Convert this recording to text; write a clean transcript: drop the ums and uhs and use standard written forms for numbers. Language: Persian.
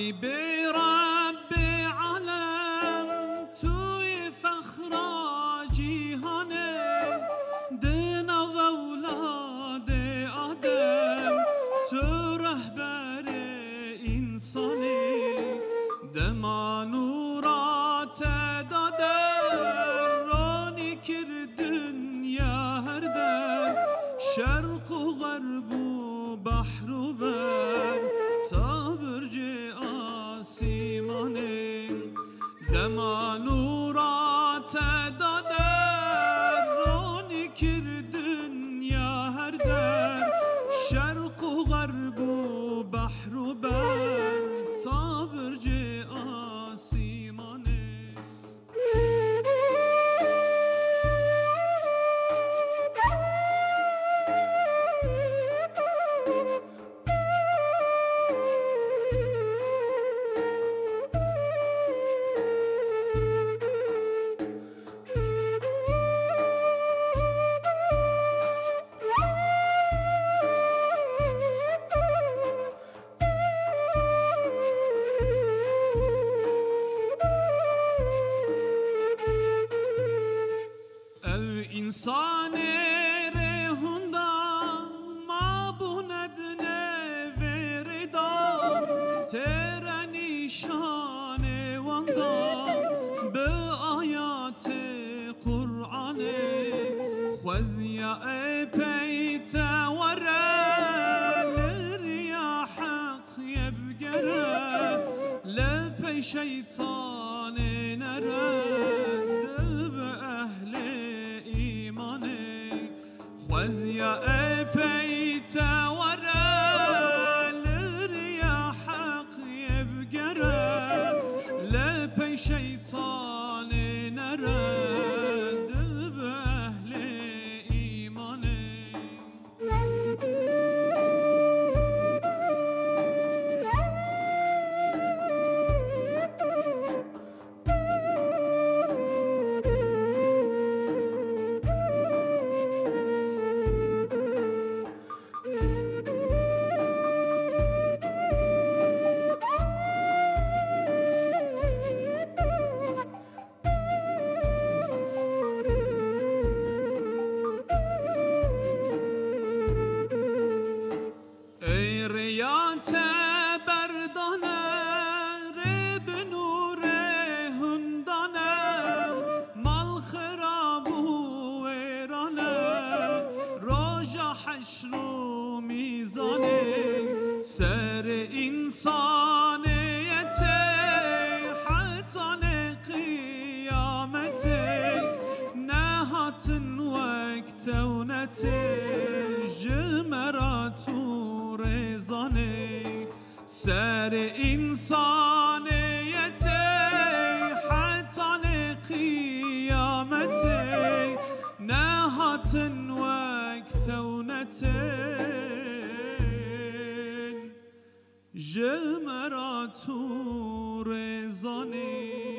ای به رب عالم توی فخر جیهانه دنا و اولاد آدم تو رهبر انسانی دما نورات داده رانی کردن یا هر در شرق و غرب و بحر و بر تا برج آسیمانه دما نورات داده رانی کردن یا هر در شرق و غرب و بحر و بر تا برج آسیمانه انسان رهوندا ما بوندنه وردا تر نشان واندا به آیات قرآن خوزیا پیت وره لریا حق یبگره لپی شیطان نرد به اهل خوزیا پیت وره لریا حق یبگره لپی شیطان نرد به اهل ایمانه ریات بردانه رب نور هندانه مال خراب و ویرانه روژا حشر و میزانه سر انسانیت حتان قیامت نهاتن وقت اونت جمرات رزانه سر انسانیت حتان قیامت نهاتن وقت اونت جمرات رزانه